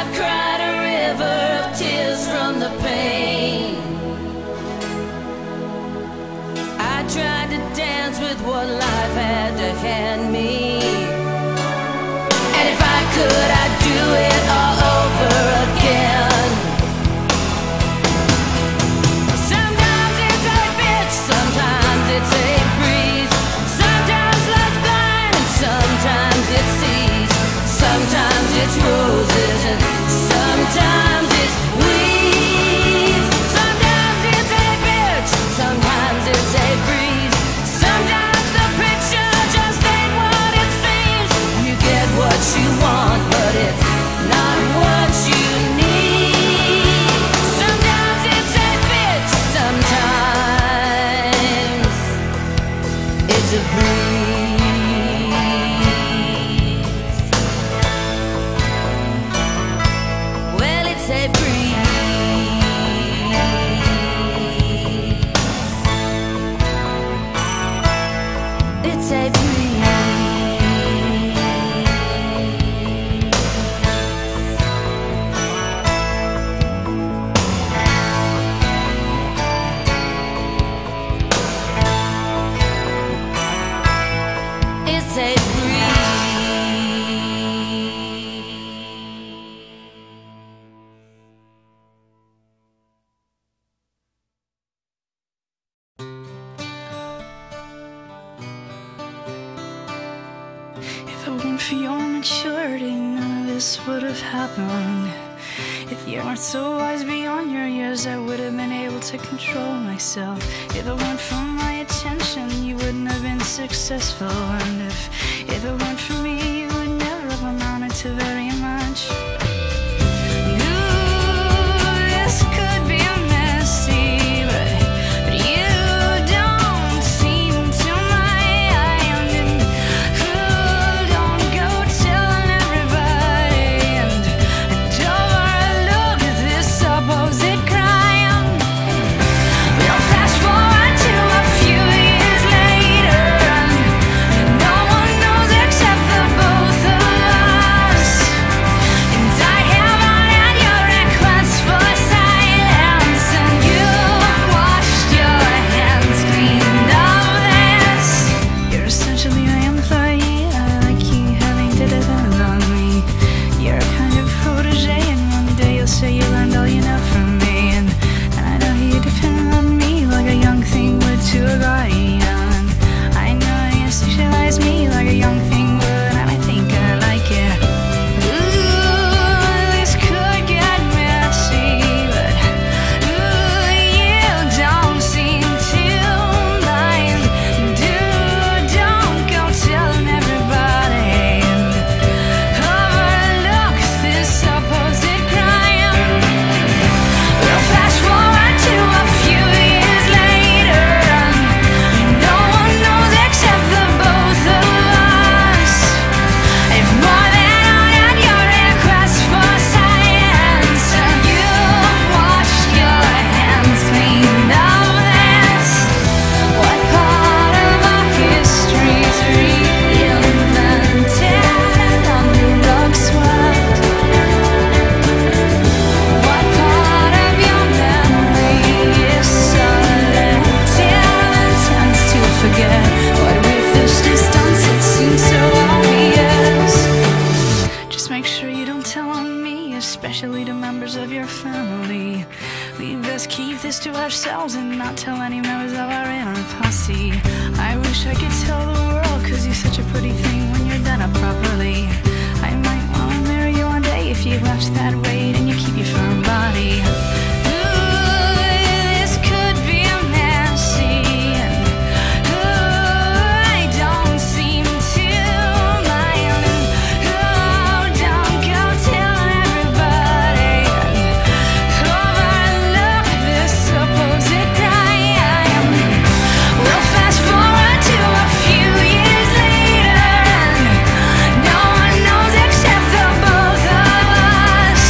I've cried a river of tears from the pain. I tried to dance with what life had to hand me, and if I could, I'd do it all over again. Sometimes it's a bitch, sometimes it's a breeze, sometimes love's blind and sometimes it sees, sometimes it's roses and sometimes it's weeds. Sometimes it's a bitch, sometimes it's a breeze, sometimes the picture just ain't what it seems. You get what you want, but it's not what you need. Sometimes it's a bitch, sometimes it's a breeze. Well, it's a breeze. It's a breeze. It's a breeze. If it weren't for your maturity, none of this would have happened. If you weren't so wise beyond your years, I would have been able to control myself. If it weren't for my attention, you wouldn't have been successful. And if it weren't for me, you would never have amounted to very much. Ooh, this could be messy, but you don't seem to mind. And don't go telling everybody, and don't overlook this supposed crime. We'll fast forward to a few years later, and no one knows except the both of us. And I haven't had your request for silence, and you've washed your hands clean of this. You're essentially my employee. I like you having to depend on me. You're a kind of protege, and one day you'll say you learned all you know from me. And I know you depend on me like a young thing would to a guardian. I know you sexualize me like a young thing would, and I think I like it. Ooh, this could get messy, but ooh, you don't seem to mind. Dude, don't go telling everybody, and overlook this supposed crime. We'll fast forward to a few years later, and no one knows except the both of us. If more than honored your request for silence, and you've washed your hands clean of this. What part of our history's reinvented and only looks swept? What part of your memory is selective and tends to forget? What with this distance it seems so obvious. Just make sure you don't tell on me, especially to members of your family. We best keep this to ourselves and not tell any members of our inner posse. I wish I could tell the world, 'cause you're such a pretty thing when you're done up properly. I might wanna marry you one day if you watch that weight and you keep your firm body. Ooh, this could be messy, and ooh, I don't seem to mind. Oh, don't go telling everybody, and overlook this supposed crime. We'll fast forward to a few years later, and no one knows except the both of us.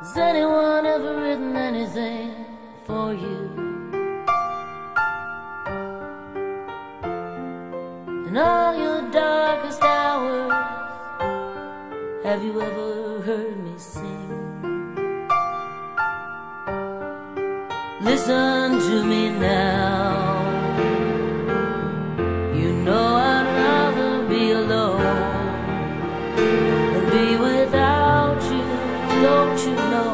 Has anyone ever written anything for you? In all your darkest hours, have you ever heard me sing? Listen to me now. You know I'd rather be alone than be without you, don't you know?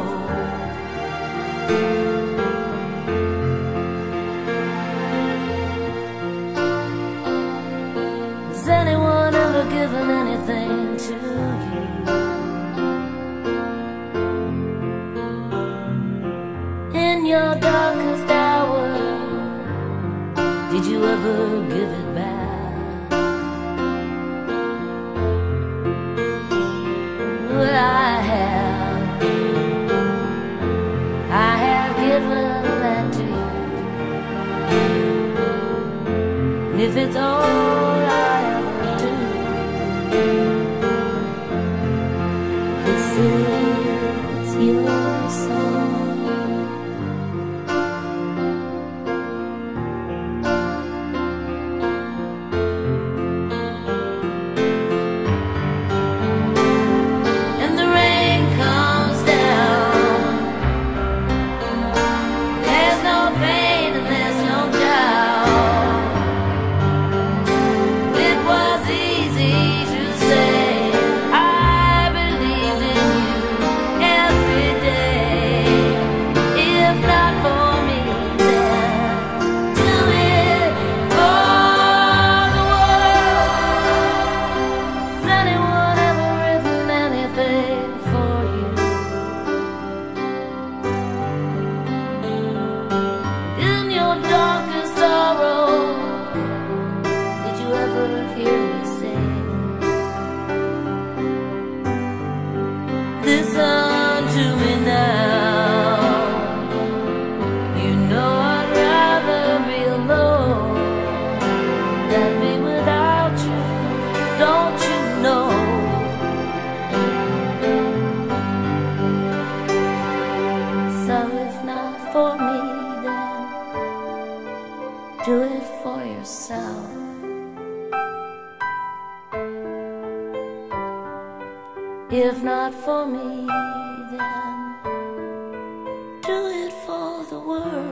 Has anyone ever given anything to you? In your darkest hour, did you ever give it back? Well, I have given that to you. And if it's all I ever do, this is your song. Listen to me now. You know I'd rather be alone than be without you, don't you know? So if not for me, then do it for yourself. If not for me, then do it for the world.